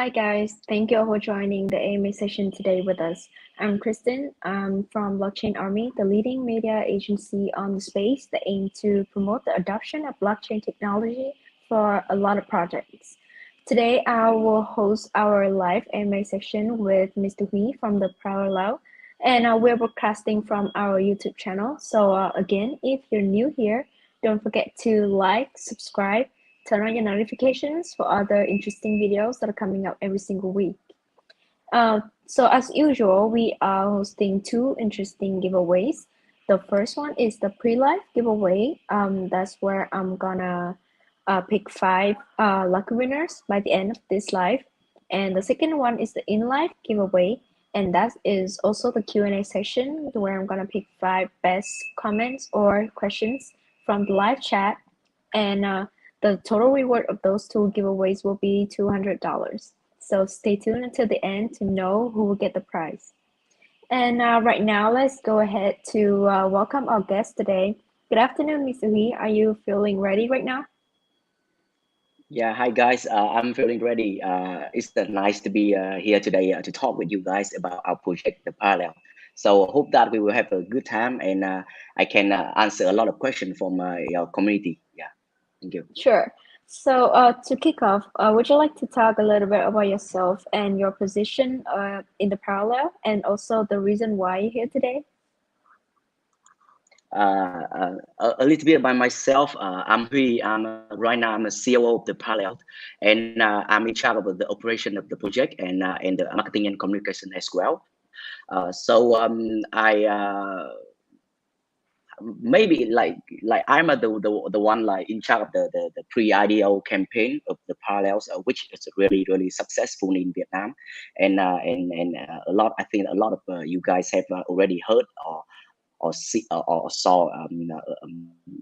Hi guys, thank you all for joining the AMA session today with us. I'm Kristen. I'm from Blockchain Army, the leading media agency on the space that aim to promote the adoption of blockchain technology for a lot of projects. Today, I will host our live AMA session with Mr. Hui from the Parallel, and we're broadcasting from our YouTube channel. So again, if you're new here, don't forget to like, subscribe, turn on your notifications for other interesting videos that are coming out every single week. So as usual, we are hosting two interesting giveaways. The first one is the pre-live giveaway. That's where I'm gonna pick five lucky winners by the end of this live. And the second one is the in-live giveaway. And that is also the Q&A session where I'm gonna pick five best comments or questions from the live chat. And the total reward of those two giveaways will be $200. So stay tuned until the end to know who will get the prize. And right now, let's go ahead to welcome our guest today. Good afternoon, Mr. Hui. Are you feeling ready right now? Yeah, hi guys. I'm feeling ready. It's nice to be here today to talk with you guys about our project, the Parallel. So I hope that we will have a good time and I can answer a lot of questions from your community. Yeah, thank you. Sure. So to kick off, would you like to talk a little bit about yourself and your position in the Parallel, and also the reason why you're here today? A little bit by myself. I'm Hui. Right now I'm a COO of the Parallel, and I'm in charge of the operation of the project and the marketing and communication as well. I maybe like I'm the one like in charge of the pre-IDO campaign of the Parallels, which is really successful in Vietnam, and a lot, I think a lot of you guys have already heard or see or saw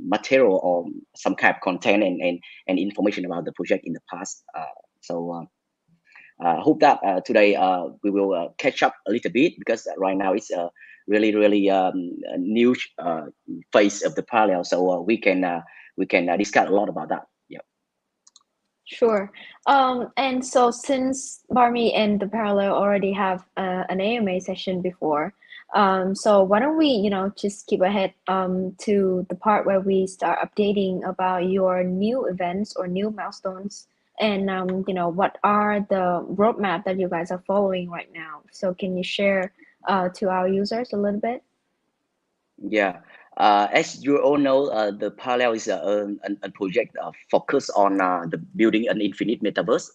material or some kind of content and information about the project in the past. Hope that today we will catch up a little bit, because right now it's really a new phase of the Parallel, so we can discuss a lot about that. Yeah. Sure. And so since Barmy and the Parallel already have an AMA session before, so why don't we, just skip ahead to the part where we start updating about your new events or new milestones, and what are the roadmap that you guys are following right now? So can you share to our users a little bit? Yeah, as you all know, the Parallel is a project focused on the building an infinite metaverse,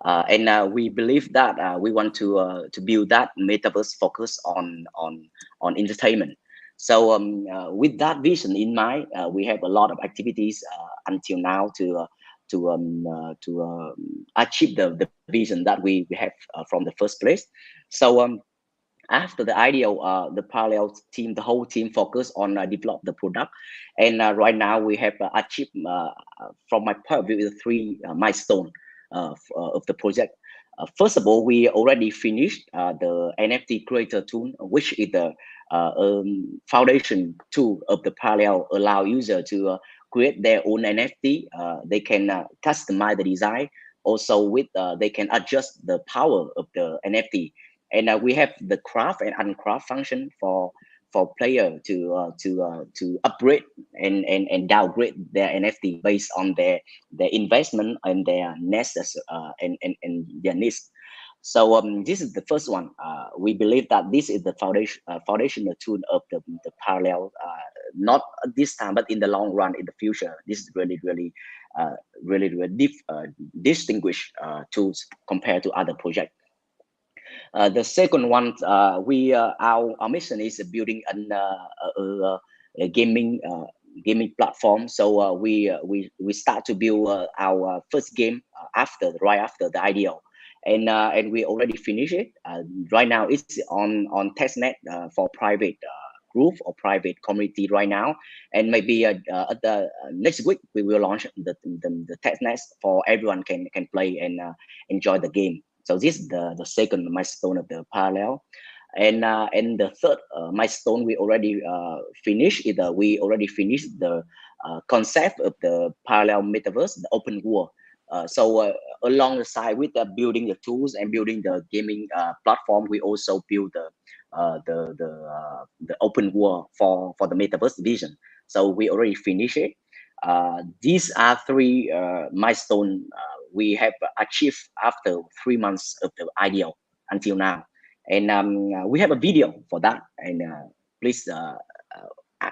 and we believe that we want to build that metaverse focus on entertainment. So with that vision in mind, we have a lot of activities until now to achieve the vision that we have from the first place. So after the IDO, the Parallel team, the whole team focused on develop the product, and right now we have achieved, from my point of view, the three milestone of the project. First of all, we already finished the NFT creator tool, which is the foundation tool of the Parallel, allow user to create their own NFT. They can customize the design. Also, with they can adjust the power of the NFT, and we have the craft and uncraft function for player to upgrade and downgrade their NFT based on their investment and their needs and their needs. So this is the first one. We believe that this is the foundational tool of the Parallel. Not this time, but in the long run, in the future, this is really distinguished tools compared to other projects. The second one, our mission is building a gaming platform. So we start to build our first game right after the IDO, and we already finished it. Right now it's on testnet for private group or private community right now, and maybe at the next week we will launch the testnet for everyone can play and enjoy the game. So this is the second milestone of the Parallel, and the third milestone we already finished. We already finished the concept of the Parallel metaverse, the open world. Along the side with building the tools and building the gaming platform, we also build the open world for the metaverse vision. So we already finished it. These are three milestone we have achieved after 3 months of the idea until now, and we have a video for that. And please,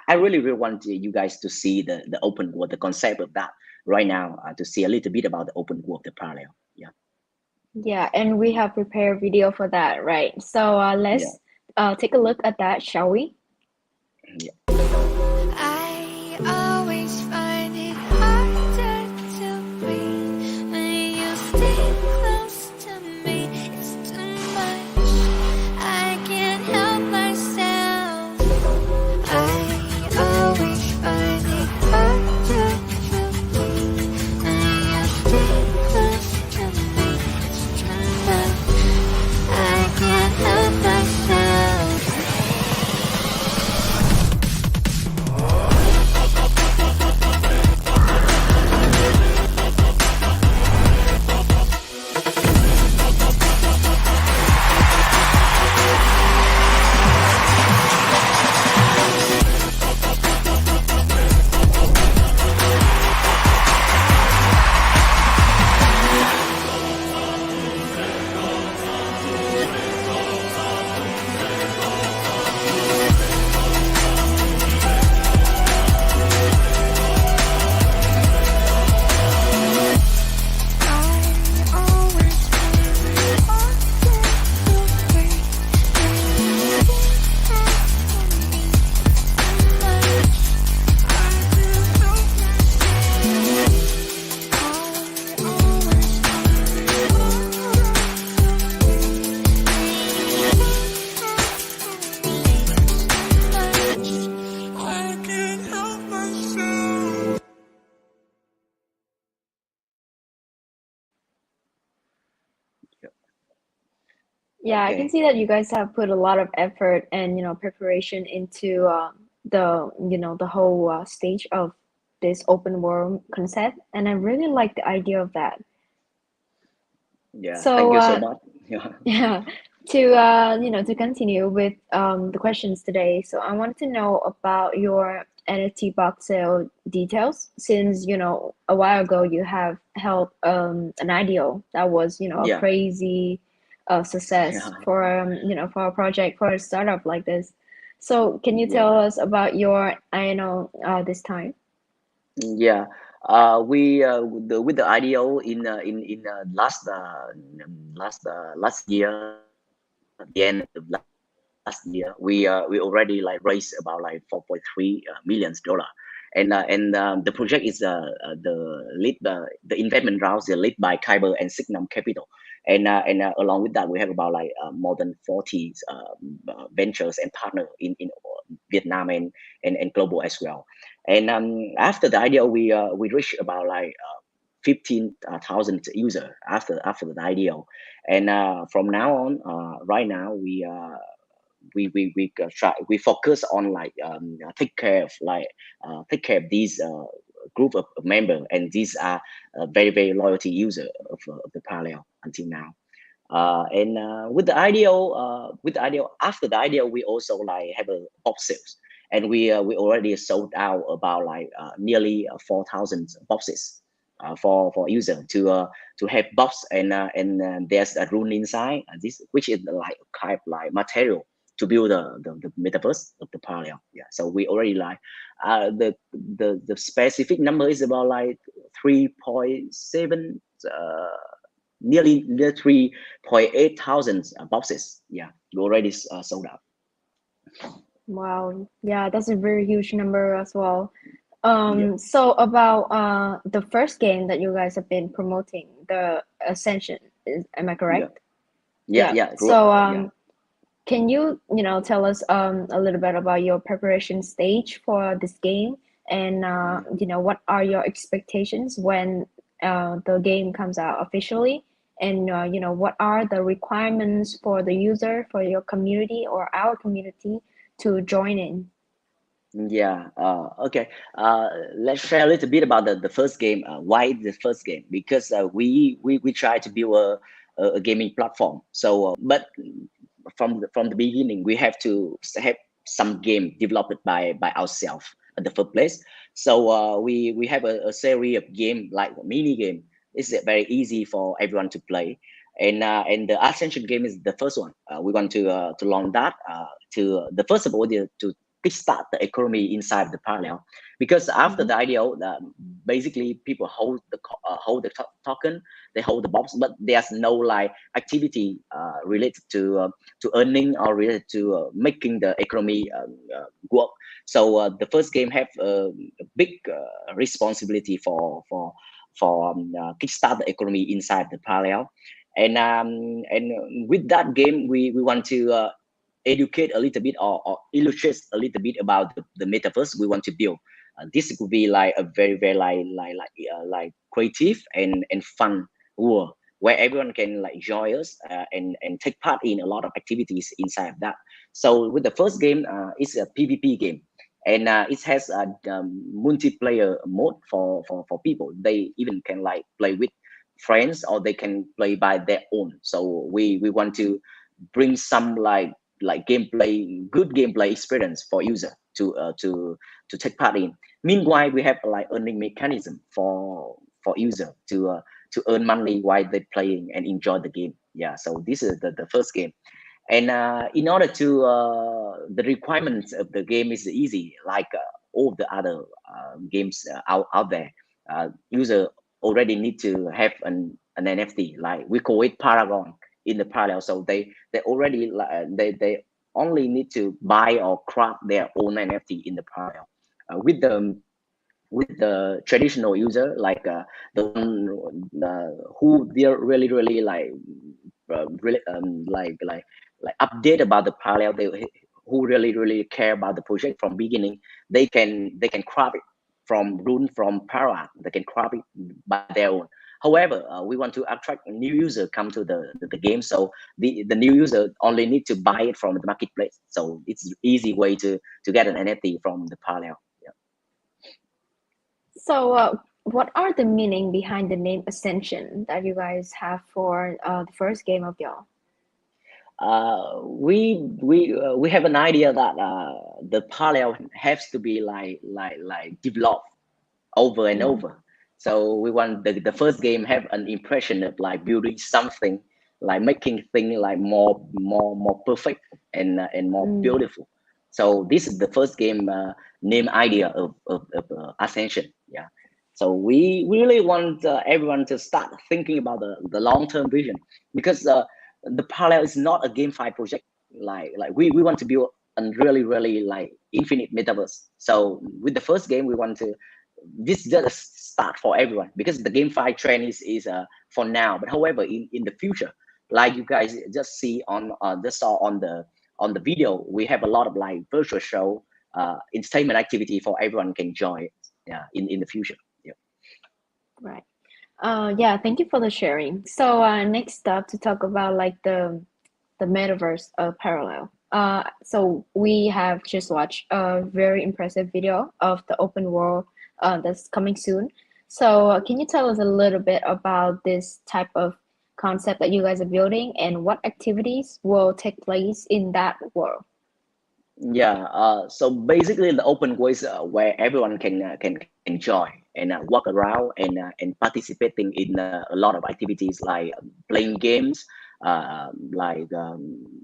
I really want you guys to see the open world, the concept of that right now, to see a little bit about the open world, the parallel. Yeah. Yeah, and we have prepared video for that, right? So let's take a look at that, shall we? Yeah. I always find it harder to breathe when you stay close to me. It's too much. I can't help myself. I always find it harder to breathe when you stay close to me. It's too much. I can't help myself. Yeah, I can see that you guys have put a lot of effort and preparation into the whole stage of this open world concept, and I really like the idea of that. Yeah. So Thank you so much. Yeah. yeah, to continue with the questions today. So I wanted to know about your NFT box sale details, since a while ago you have held an IDO that was a Yeah. crazy success Yeah. for for a project, for a startup like this. So can you tell Yeah. us about your INO this time? Yeah. We with the IDO in last year, the end of last year, we already like raised about like 4.3 millions dollar, and the project is the investment rounds are led by Kyber and Signum Capital, and along with that we have about like more than 40 ventures and partner in Vietnam and global as well. And after the IDO, we reached about like 15,000 user after the IDO, and from now on, right now we focus on like take care of these group of member, and these are very loyalty user of the parallel until now. And with the IDO, after the IDO, we also like have a box sales, and we already sold out about like nearly 4,000 boxes for user to have box, and there's a rune inside, this which is like kind of like material to build the metaverse of the parallel. Yeah, so we already like the specific number is about like 3.7 near 3.8 thousand boxes. Yeah, we already sold out. Wow, yeah, that's a very huge number as well. Yeah, So about the first game that you guys have been promoting, the Ascension, am I yeah, correct? yeah, Yeah. yeah, So yeah, can you tell us a little bit about your preparation stage for this game, and what are your expectations when the game comes out officially, and what are the requirements for the user, for your community or our community to join in? Yeah. Okay. Let's share a little bit about the first game. Why the first game? Because we try to build a gaming platform. So, but from the beginning, we have to have some game developed by ourselves at the first place. So we have a series of game like a mini game. It's very easy for everyone to play. And the Ascension game is the first one. We want to launch that to the first of all to kickstart the economy inside the parallel, because after Mhm. the IDO, basically people hold the token, they hold the box, but there's no like activity related to earning or related to making the economy work. So the first game have a big responsibility for kickstart the economy inside the parallel. And with that game, we want to educate a little bit or illustrate a little bit about the metaverse we want to build. This could be like a very like creative and fun world where everyone can like join us and take part in a lot of activities inside of that. So with the first game, it's a PvP game, and it has a multiplayer mode for people. They even can like play with friends or they can play by their own. So we want to bring some like gameplay, good gameplay experience for user to take part in. Meanwhile, we have like earning mechanism for user to earn money while they playing and enjoy the game. Yeah, so this is the first game. And in order to the requirements of the game is easy, like all the other games out there. User already need to have an NFT, like we call it Paragon in the parallel. So they already they only need to buy or craft their own NFT in the parallel. With the traditional user, like the one who they're really really like update about the parallel, who really care about the project from beginning, they can craft it from rune from Paragon. They can craft it by their own. However, we want to attract a new user come to the game, so the new user only need to buy it from the marketplace. So it's easy way to get an NFT from the parallel. So, what are the meaning behind the name Ascension that you guys have for the first game of y'all? We have an idea that the parallel has to be like developed over and Mm, over. So we want the first game have an impression of like building something, like making thing like more perfect and more mm, beautiful. So this is the first game name idea of Ascension. Yeah. So we really want everyone to start thinking about the long term vision, because the parallel is not a GameFi project. Like we want to build a really like infinite metaverse. So with the first game, we want to this is just a start for everyone, because the GameFi trend is for now. But however, in the future, like you guys just see on just saw on the video, we have a lot of like virtual show entertainment activity for everyone can join. Yeah, in the future. Yeah. right. Yeah, thank you for the sharing. So, next up to talk about like the metaverse parallel. So we have just watched a very impressive video of the open world that's coming soon. So can you tell us a little bit about this type of concept that you guys are building and what activities will take place in that world? Yeah, so basically the open voice where everyone can enjoy and walk around and participating in a lot of activities like playing games, like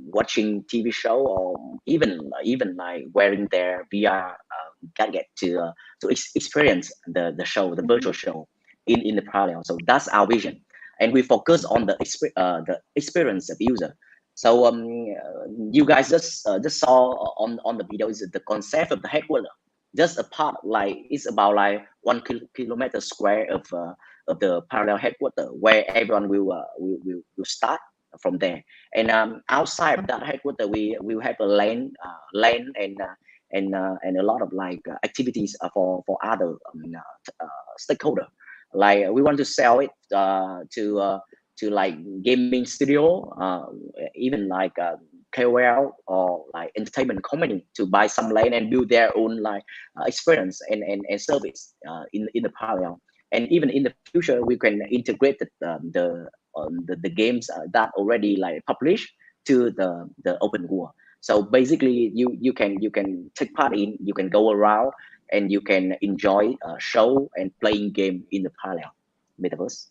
watching TV show, or even like wearing their VR gadget to experience the show, the Mhm. virtual show in the parallel. So that's our vision, and we focus on the experience of user. So you guys just saw on the video is the concept of the headquarter. Just a part like it's about like 1 kilometer square of the parallel headquarter where everyone will start from there. And outside of that headquarter, we will have a lane and a lot of like activities for other stakeholder. Like we want to sell it to like gaming studio, even like KOL or like entertainment company to buy some land and build their own like experience and service in the parallel. And even in the future, we can integrate the games that already like published to the open world. So basically, you can take part in, you can go around, and you can enjoy show and playing game in the parallel metaverse.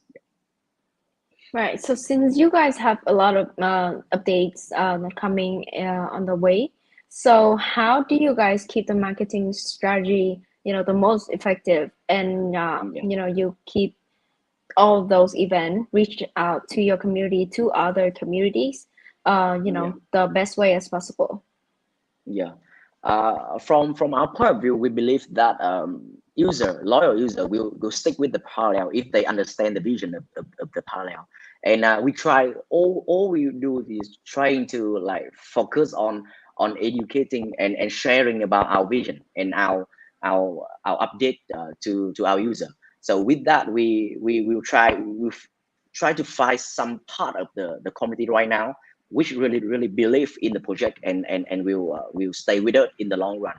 Right. So since you guys have a lot of updates coming on the way, so how do you guys keep the marketing strategy, the most effective, and you keep all those events reach out to your community, to other communities, the best way as possible? Yeah. From our point of view, we believe that loyal user will stick with the parallel if they understand the vision of the parallel. And we try all we do is trying to like focus on educating and sharing about our vision and our update to our user. So with that, we will try to find some part of the community right now which really believe in the project and will stay with it in the long run.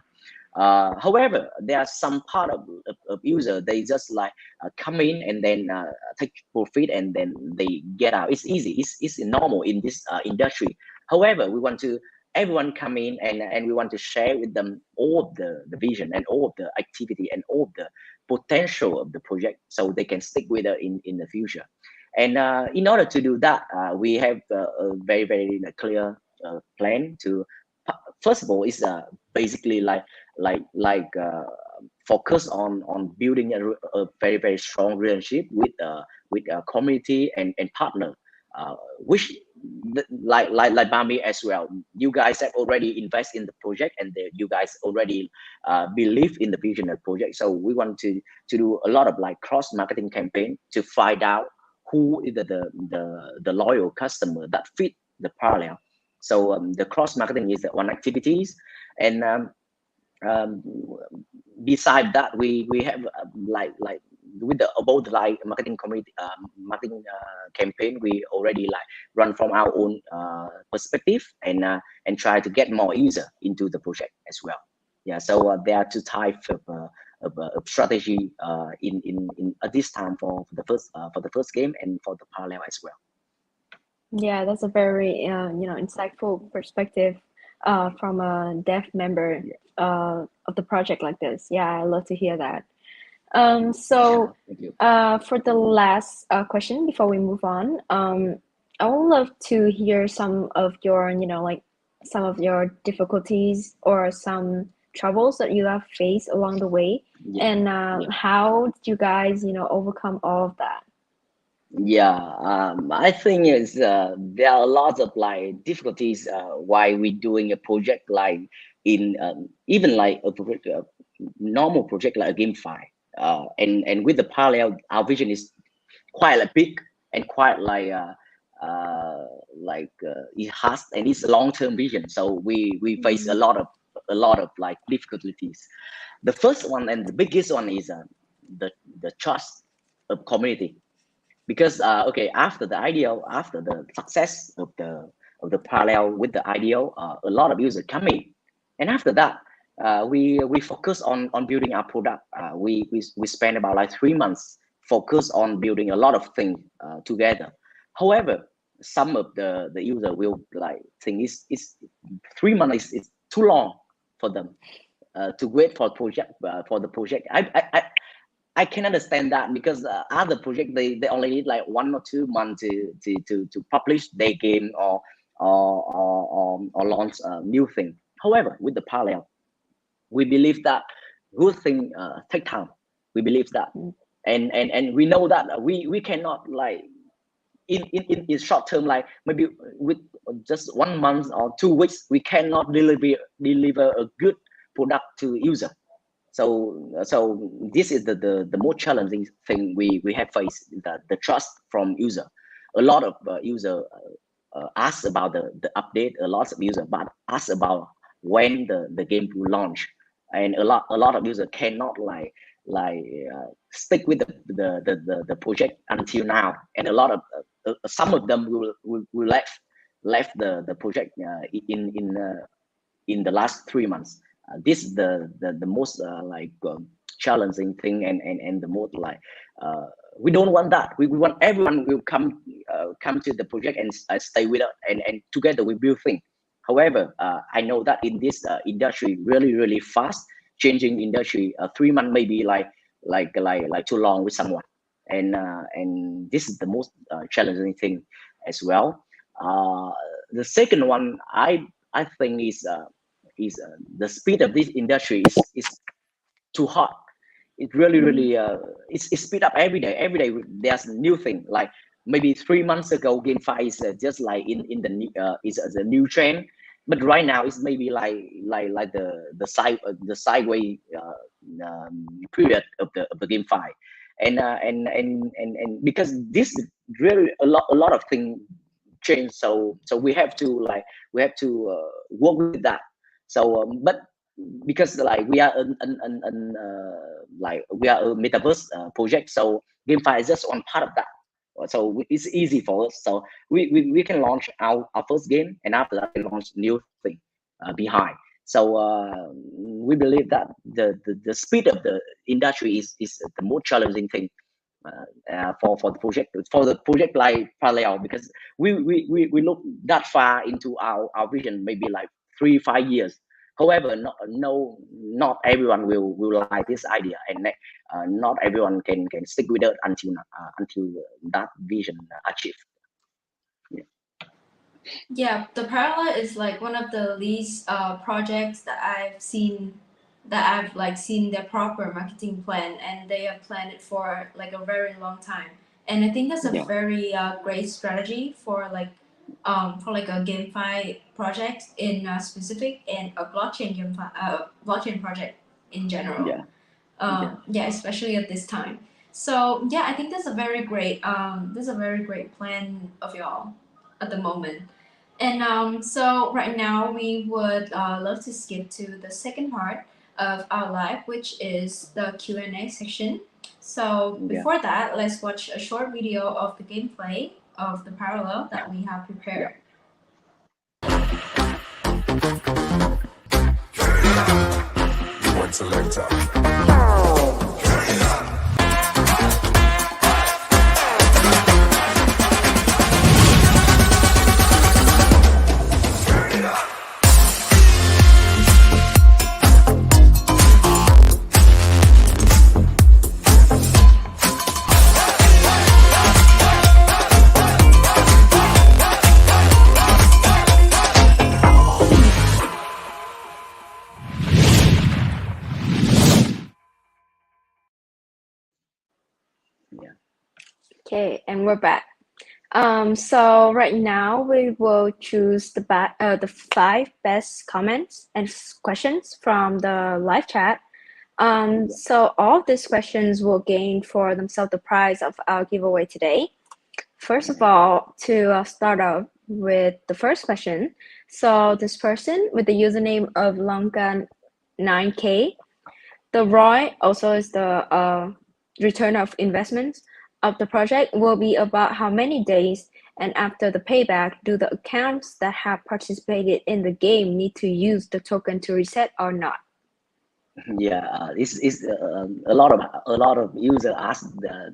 However, there are some part of user, they just like come in and then take profit and then they get out. It's easy. It's normal in this industry. However, we want to everyone come in and we want to share with them all of the vision and all of the activity and all of the potential of the project so they can stick with it in the future. And in order to do that, we have a very clear plan to. First of all, is basically like focus on building a very strong relationship with a community and partner, which like Bami as well. You guys have already invested in the project and you guys already believe in the vision of the project. So we want to do a lot of like cross marketing campaign to find out who is the loyal customer that fit the parallel. So the cross marketing is one activities, and beside that we have like with the about like marketing community marketing campaign, we already like run from our own perspective and try to get more user into the project as well. Yeah, so there are two types of strategy in at this time for the first game and for the parallel as well. Yeah, that's a very insightful perspective from a dev member of the project like this. Yeah, I love to hear that. So Thank you. for the last question before we move on, I would love to hear some of your, like some of your difficulties or some troubles that you have faced along the way, Yeah. and how did you guys, overcome all of that? Yeah, I think is there are lots of like difficulties why we doing a project like in even like a normal project like a GameFi, and with the parallel, our vision is quite a big and quite it has and it's a long-term vision. So we face a lot of like difficulties. The first one and the biggest one is the trust of community. Because okay, after the success of the parallel with the IDO, a lot of users come in, and after that, we focus on building our product. We spend about like 3 months focus on building a lot of things together. However, some of the user will like think is 3 months is too long for them to wait for project for the project. I can understand that because other project they only need like 1 or 2 months to publish their game or launch a new thing. However, with the parallel, we believe that good thing take time. We believe that, and we know that we cannot like in short term, like maybe with just 1 month or 2 weeks, we cannot deliver a good product to user. So this is the more challenging thing we have faced, the trust from user. A lot of user ask about the update. A lot of user but ask about when the game will launch, and a lot of user cannot stick with the project until now, and a lot of some of them will left left the project in the last 3 months. This is the most challenging thing, and the most we don't want that. We want everyone will come to the project and stay with us, and together we build things. However, I know that in this industry, really fast changing industry, 3 months may be like too long with someone, and this is the most challenging thing as well. The second one I think is the speed of this industry is too hot. It really it's speed up every day. Every day there's a new thing. Like maybe 3 months ago, GameFi is just like in the new is a new trend, but right now it's maybe like the sideways period of the GameFi, and because this really a lot of things change. So we have to work with that. So but because like we are like we are a metaverse project, so GameFi is just one part of that. So it's easy for us. So we can launch our first game, and after that we launch new thing behind. So we believe that the speed of the industry is the most challenging thing for the project like Parallel, because we look that far into our vision, maybe like 3-5 years. However, not everyone will like this idea, and not everyone can stick with it until that vision achieved. Yeah, the Parallel is like one of the least projects that I've seen, that I've like seen their proper marketing plan, and they have planned it for like a very long time. And I think that's a Yeah, very great strategy for like a GameFi project in specific, and a blockchain GameFi blockchain project in general. yeah, yeah, Yeah, especially at this time. So yeah, I think that's a very great plan of y'all at the moment. And so right now we would love to skip to the second part of our live, which is the Q&A section. So yeah, before that, let's watch a short video of the gameplay of the Parallel that we have yeah. prepared. One selector. Okay, and we're back. So right now we will choose the 5 best comments and questions from the live chat. So all of these questions will gain for themselves the prize of our giveaway today. First of all, to start off with the first question. So this person with the username of Longan9K, the ROI also is the return of investments of the project will be about how many days, and after the payback, do the accounts that have participated in the game need to use the token to reset or not? Yeah, it's a lot of users ask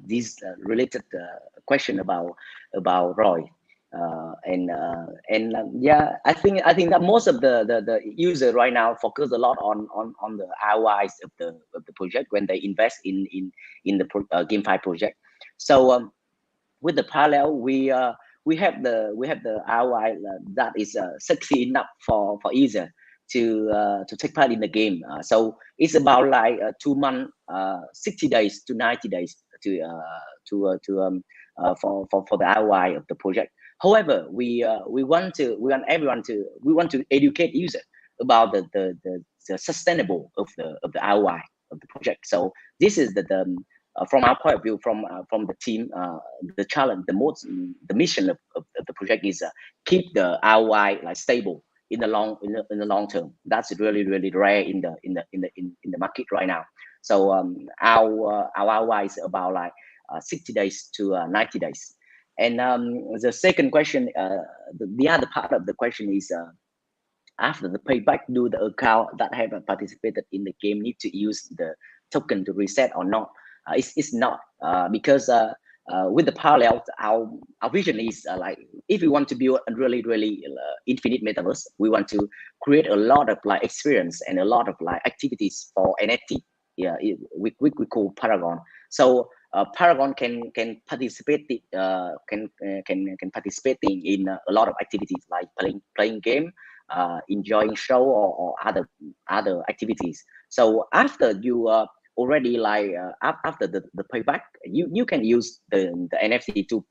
this related question about Roy, yeah, I think that most of the user right now focus a lot on the ROIs of the project when they invest in the GameFi project. So with the Parallel, we have the ROI that is sexy enough for user to take part in the game. So it's about like 2 months, 60 days to 90 days for the ROI of the project. However, we want to educate user about the sustainable of the ROI of the project. So this is from our point of view, from the team, the challenge, the mission of the project is keep the ROI like stable in the long term. That's really rare in the market right now. So our ROI is about like 60 days to 90 days, And the second question, the other part of the question is, after the payback, do the account that have participated in the game need to use the token to reset or not? It's not, because with the parallel, our vision is like, if we want to build a really infinite metaverse, we want to create a lot of like experience and a lot of like activities for NFT. Yeah, we call Paragon. So Paragon can participate, can participating in a lot of activities like playing game, enjoying show, or other activities. So after you already like after the payback, you can use the NFT to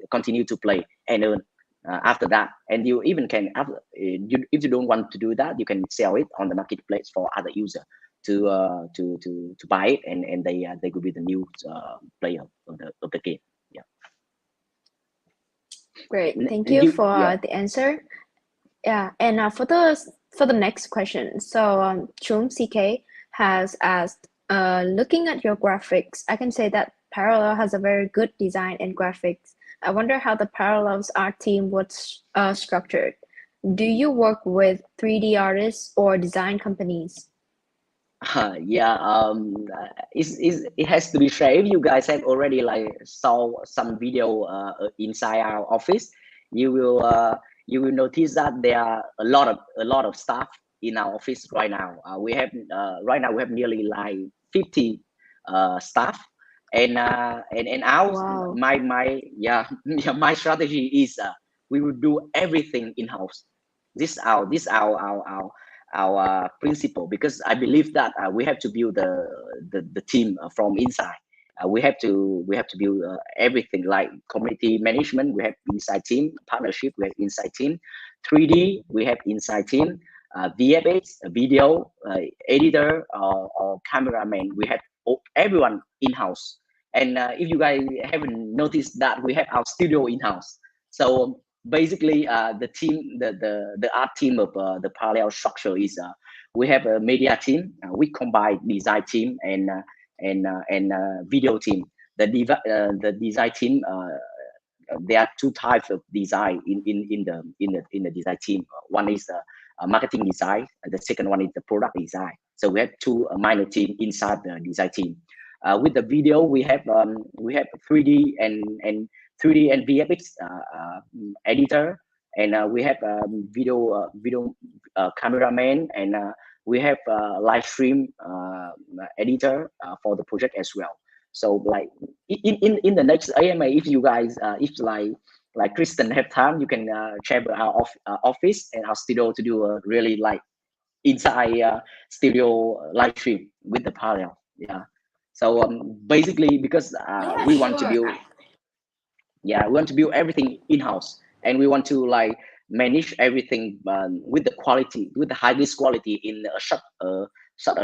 continue to play and earn after that. And you even can, after, if you don't want to do that, you can sell it on the marketplace for other user to buy it, and they could be the new player of the game. Yeah. Great, thank you for Yeah. the answer. Yeah, and for the next question, so Chum CK has asked, looking at your graphics, I can say that Parallel has a very good design and graphics. I wonder how the Parallels art team was structured. Do you work with 3D artists or design companies? Yeah, it has to be shared. If you guys have already like saw some video inside our office, you will notice that there are a lot of staff in our office right now. We have right now we have nearly like 50 staff, and our Wow. my yeah, yeah, my strategy is we will do everything in house. This our principle, because I believe that we have to build the team from inside. We have to build everything like community management. We have inside team partnership. We have inside team 3D. We have inside team VFX, video editor, or cameraman. We have everyone in house. And if you guys haven't noticed that, we have our studio in house. So basically the team, the art team of the parallel structure is we have a media team. We combine design team and video team. The design team, there are two types of design in the design team. One is marketing design, and the second one is the product design. So we have two minor team inside the design team. With the video, we have 3D and 3D and VFX editor, and we have video cameraman, and we have live stream editor for the project as well. So like in the next AMA, if you guys if like Kristen have time, you can check our office and our studio to do a really like inside studio live stream with the parallel. Yeah. So basically, because Yeah, we want to sure. build, yeah, we want to build everything in house, and we want to like manage everything with the quality, with the highest quality in a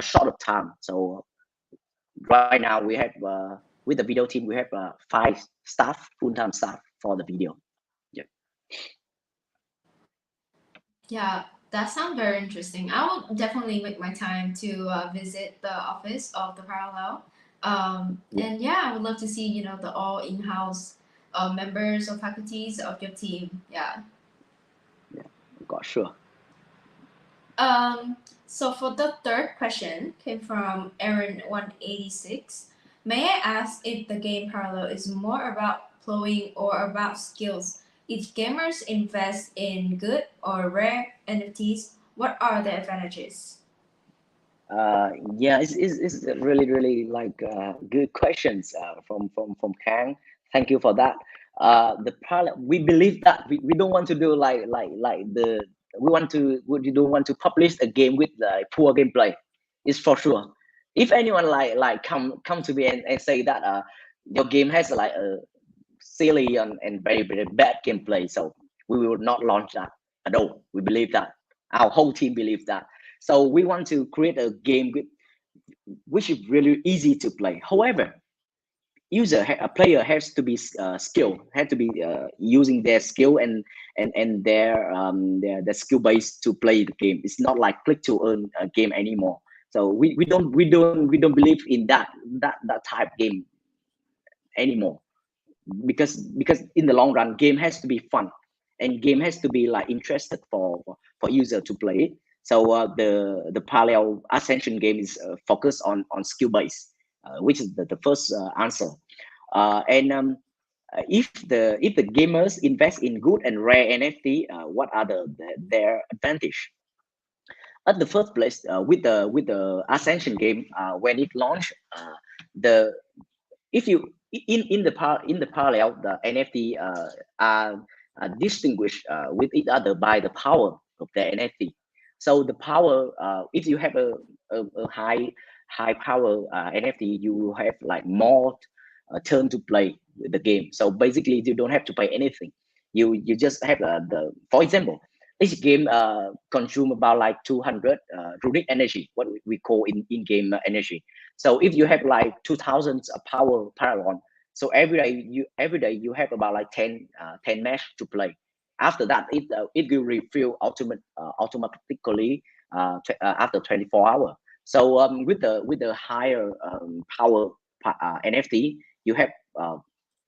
short of time. So right now we have with the video team, we have 5 staff, full-time staff for the video. Yeah. Yeah, that sounds very interesting. I will definitely make my time to visit the office of the Parallel. Yeah. And yeah, I would love to see, the all in-house members or faculties of your team. Yeah. Got sure. So for the third question came from Aaron 186. May I ask if the game Parallel is more about playing or about skills? If gamers invest in good or rare NFTs, what are the advantages? Yeah, it's really like good questions from Kang. Thank you for that. The parallel, we believe that we don't want to do like the we don't want to publish a game with poor gameplay. It's for sure. If anyone like come to me and say that your game has like a silly and very bad gameplay, so we will not launch that at all. We believe that, our whole team believes that. So we want to create a game which is really easy to play. However, a player has to be skilled, has to be using their skill and their skill base to play the game. It's not like click to earn a game anymore. So we don't believe in that type game anymore. because in the long run, game has to be fun, and game has to be like interested for user to play it. So the parallel Ascension game is focused on skill base, which is the first answer. And if the gamers invest in good and rare NFT, what are their advantage? At the first place, with the Ascension game, when it launched, the if you in the parallel, the NFT are distinguished with each other by the power of the NFT. So the power, if you have a high power NFT, you will have like more turn to play the game. So basically, you don't have to pay anything. You just have the, for example, each game consume about like 200 Runic Energy, what we call in game energy. So if you have like 2,000 power Paragon, so every day you have about like 10 match to play. After that, it will refill automatically after 24 hours. So with the higher power NFT, you have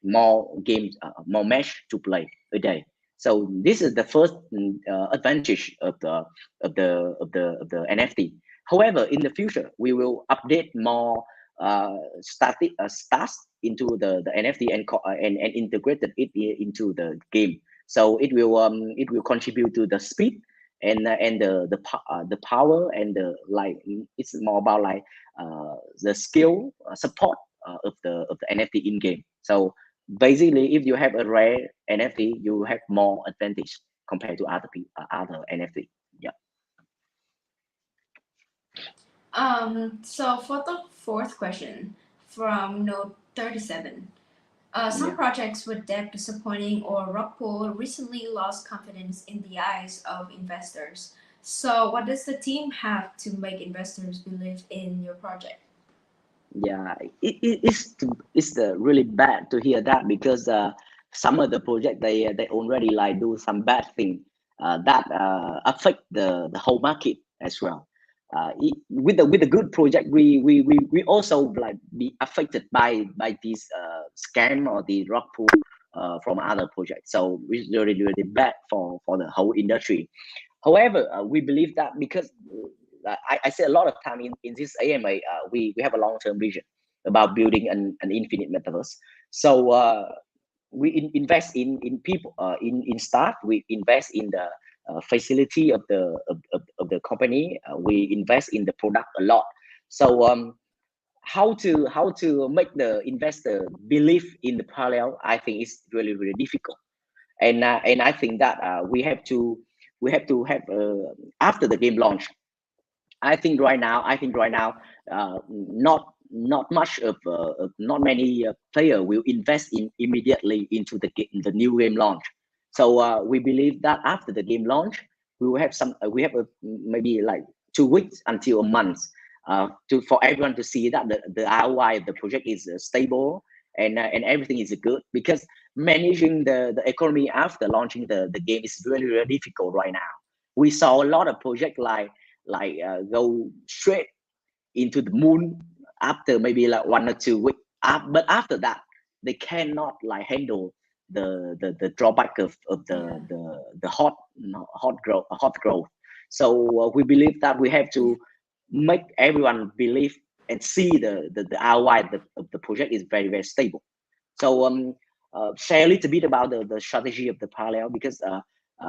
more games, more match to play a day. So this is the first advantage of the NFT. However, in the future, we will update more stats into the NFT and integrated it into the game. So it will contribute to the speed and the power and the like. It's more about like the skill support of the NFT in game. So basically, if you have a rare NFT, you have more advantage compared to other NFT. Yeah. So for the fourth question from Note 37, some Yeah. projects with debt disappointing or rug pull recently lost confidence in the eyes of investors. So what does the team have to make investors believe in your project? Yeah, it's really bad to hear that, because some of the project they already like do some bad thing that affect the whole market as well. With the good project, we also like be affected by this scam or the rock pool from other projects. So it's really bad for the whole industry. However, we believe that because I say a lot of time in this AMA, we have a long-term vision about building an infinite metaverse. So we invest in people, in staff. We invest in the facility of the company. We invest in the product a lot. So how to make the investor believe in the parallel, I think is really difficult. And I think that we have to have after the game launch. I think right now, not much not many player will invest in immediately into the new game launch. So we believe that after the game launch, we will have we have maybe like 2 weeks until a month for everyone to see that the ROI of the project is stable, and everything is good, because managing the economy after launching the game is really difficult right now. We saw a lot of projects go straight into the moon after maybe like 1 or 2 weeks. But after that, they cannot like handle the drawback of Yeah. the hot growth. So we believe that we have to make everyone believe and see the ROI of the project is very stable. So share a little bit about the strategy of the parallel, because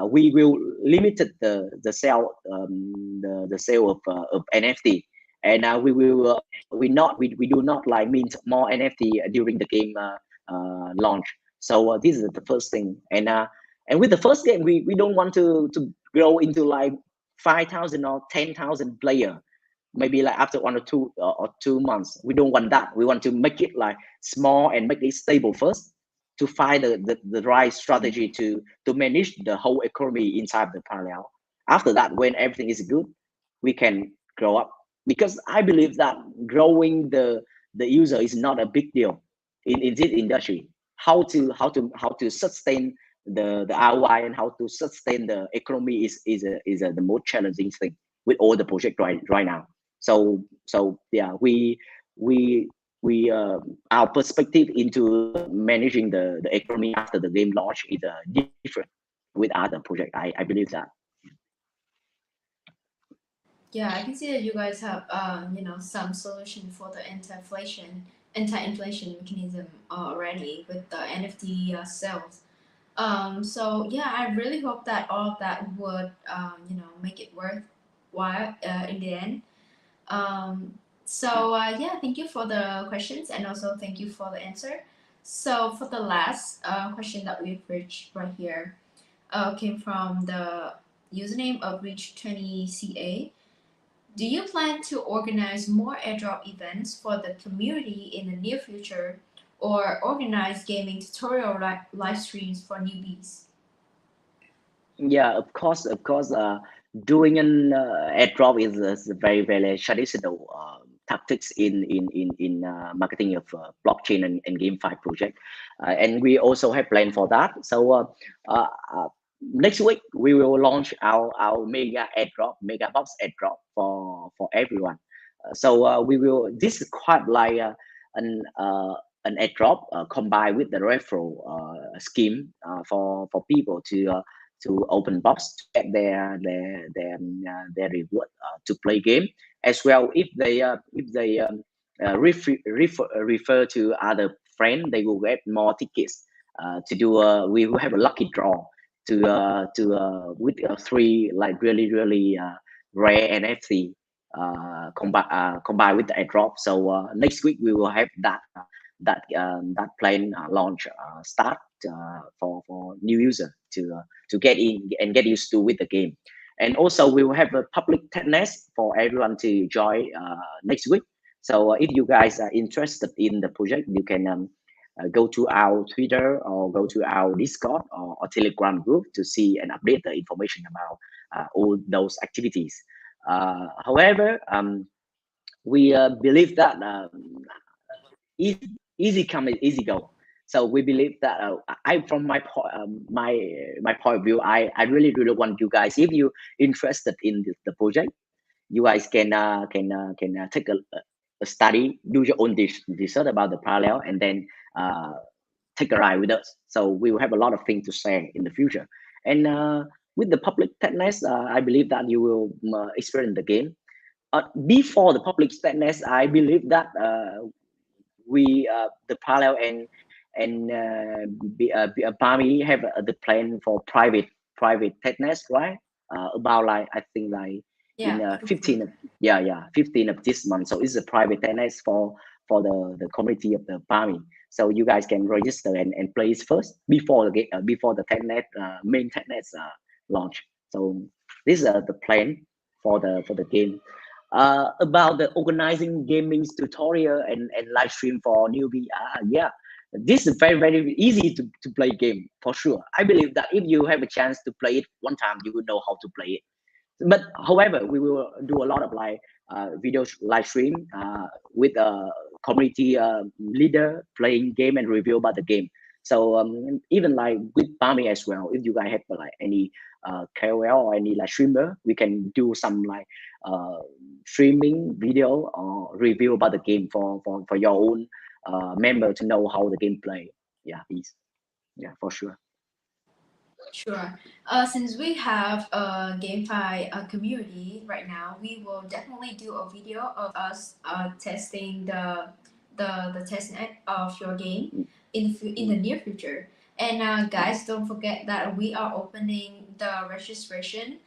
we will limited the sale the sale of NFT, and we do not like mint more NFT during the game launch. So this is the first thing, and with the first game, we don't want to grow into like 5,000 or 10,000 player. Maybe like after 1 or 2 months, we don't want that. We want to make it like small and make it stable first, to find the right strategy to manage the whole economy inside the parallel. After that, when everything is good, we can grow up, because I believe that growing the user is not a big deal in this industry. How to sustain the ROI and how to sustain the economy is the most challenging thing with all the project right now. So yeah, we our perspective into managing the economy after the game launch is different with other project. I believe that. Yeah, I can see that you guys have some solution for the anti-inflation mechanism already with the NFT sales. So yeah, I really hope that all of that would make it worthwhile in the end. So yeah, thank you for the questions and also thank you for the answer. So for the last question that we've reached right here came from the username of Reach20CA. Do you plan to organize more airdrop events for the community in the near future or organize gaming tutorial live streams for newbies? Yeah, of course. Doing an airdrop is a very very traditional tactics in marketing of blockchain and GameFi project, and we also have plan for that. So next week we will launch our mega airdrop, mega box airdrop for everyone. So we will. This is quite like an uh, an airdrop combined with the referral scheme for people to open box to get their reward to play game as well. If they refer to other friend, they will get more tickets to do. We will have a lucky draw to with three like really rare NFT combined with the airdrop. So next week we will have that plan launch start for new user to get in and get used to with the game. And also we will have a public testnet for everyone to join next week. So if you guys are interested in the project, you can go to our Twitter or go to our Discord or Telegram group to see and update the information about all those activities. However, we believe that easy come and easy go. So we believe that I from my point of view, I really want you guys, if you interested in the project, you guys can take a study, do your own research about the parallel, and then uh, take a ride with us. So we will have a lot of things to say in the future. And with the public testnet, I believe that you will experience the game. Before the public testnet, I believe that we the parallel and Bami have the plan for private testnet, right? About like I think like in Yeah, 15 of, yeah 15 of this month. So it's a private testnet for the community of the Bami. So you guys can register and play it first before before the testnet main testnet launch. So this is the plan for the game. About the organizing gaming tutorial and live stream for newbie. Yeah, this is very easy to play game for sure. I believe that if you have a chance to play it one time, you will know how to play it. But however, we will do a lot of like video live stream with a community leader playing game and review about the game. So even like with Bami as well, if you guys have like any KOL or any like streamer, we can do some like uh, streaming video or review about the game for your own member to know how the game play. Yeah, please. Yeah, for sure. sure. Since we have a GameFi community right now, we will definitely do a video of us testing the testnet of your game in the near future. And guys, don't forget that we are opening the registration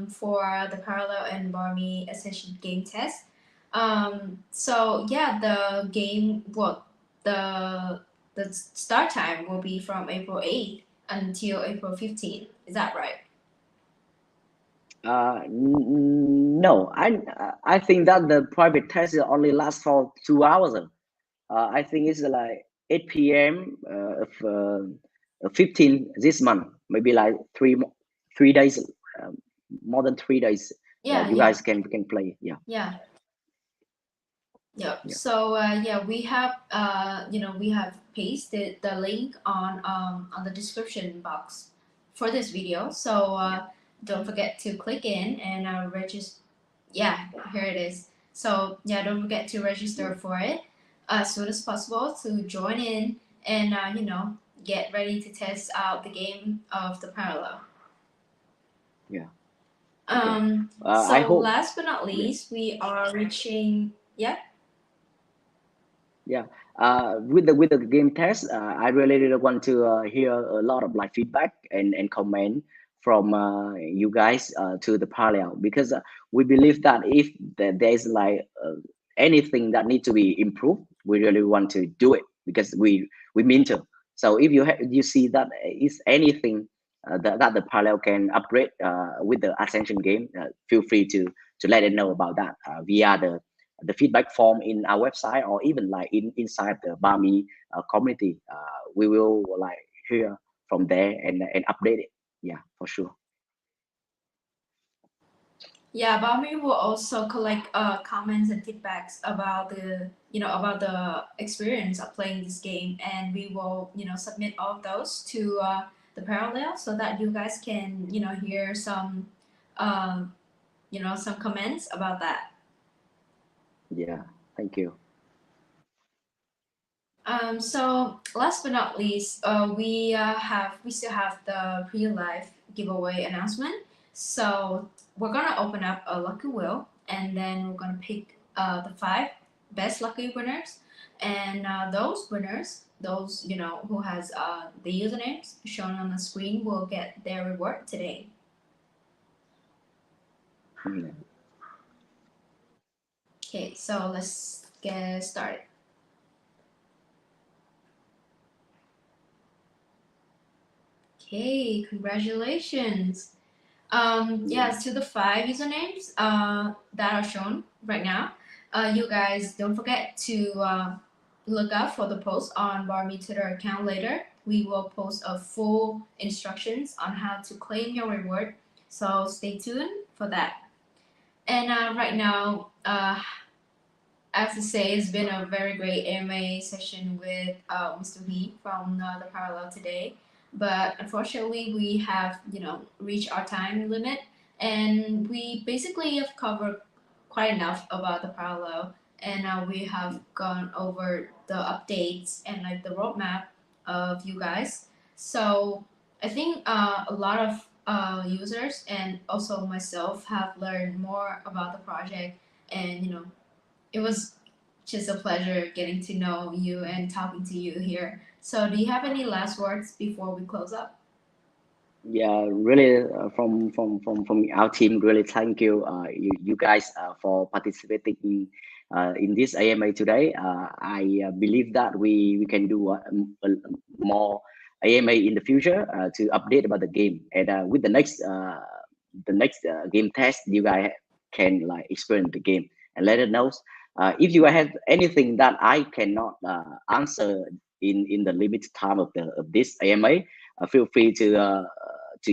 for the Parallel and Barmy Ascension game test. So yeah, the game the start time will be from April 8th until April 15th. Is that right? No, I think that the private test only lasts for 2 hours. I think it's like 8 p.m. Of 15 this month, maybe like 3 days, more than 3 days. Yeah, You yeah, guys can play. Yeah, yeah. Yep. yeah, So yeah, we have pasted the link on the description box for this video. So don't forget to click in and register. Yeah, here it is. So yeah, don't forget to register for it. as soon as possible to join in and get ready to test out the game of the parallel. Yeah. Okay. I So hope. last but not Yeah. least, we are reaching. Yeah. Yeah. With the game test, I really want to hear a lot of like feedback and comment from you guys to the parallel, because we believe that if there's like anything that needs to be improved, we really want to do it because we mean to. So if you see that is anything that the parallel can upgrade with the Ascension game, feel free to let it know about that via the feedback form in our website, or even like inside the Bami community. We will like hear from there and update it. Yeah, for sure. Yeah, Bami will also collect comments and feedbacks about the experience of playing this game, and we will submit all of those to the parallel so that you guys can hear um, some comments about that. Yeah, thank you. So last but not least, we still have the pre-live giveaway announcement. So we're gonna open up a lucky wheel, and then we're gonna pick the 5 best lucky winners, and those winners, those who has the usernames shown on the screen, will get their reward today. Yeah. Okay, so let's get started. Okay, congratulations. Yeah, Yeah. to the 5 usernames that are shown right now, you guys don't forget to look out for the post on Barmy Twitter account later. We will post a full instructions on how to claim your reward, so stay tuned for that. And right now, I have to say it's been a very great AMA session with Mr. Lee from the Parallel today. But unfortunately, we have reached our time limit, and we basically have covered quite enough about the Parallel, and we have gone over the updates and like the roadmap of you guys. So I think a lot of users and also myself have learned more about the project, and it was just a pleasure getting to know you and talking to you here. So, do you have any last words before we close up? Yeah, really, from our team, really thank you, you guys, for participating in this AMA today. I believe that we can do more AMA in the future to update about the game, and with the next game test, you guys can like experience the game and let us know. If you have anything that I cannot answer in the limited time of this AMA, feel free to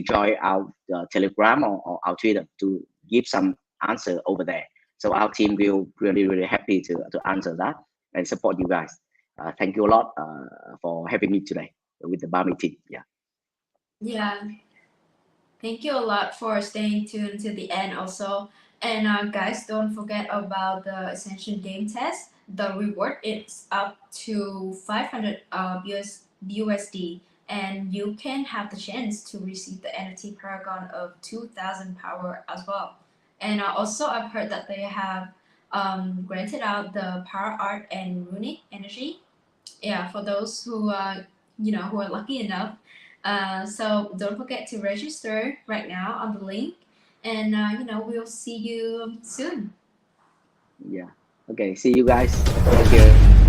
join our Telegram or our Twitter to give some answer over there. So our team will really happy to answer that and support you guys. Thank you a lot for having me today with the Bami team. Yeah. Yeah, thank you a lot for staying tuned to the end also. And guys, don't forget about the Ascension game test. The reward is up to 500 USD, and you can have the chance to receive the NFT Paragon of 2,000 power as well. And also, I've heard that they have granted out the Power Art and Runic Energy, yeah, for those who who are lucky enough. So don't forget to register right now on the link, and we'll see you soon. Yeah. Okay. See you guys. Thank you.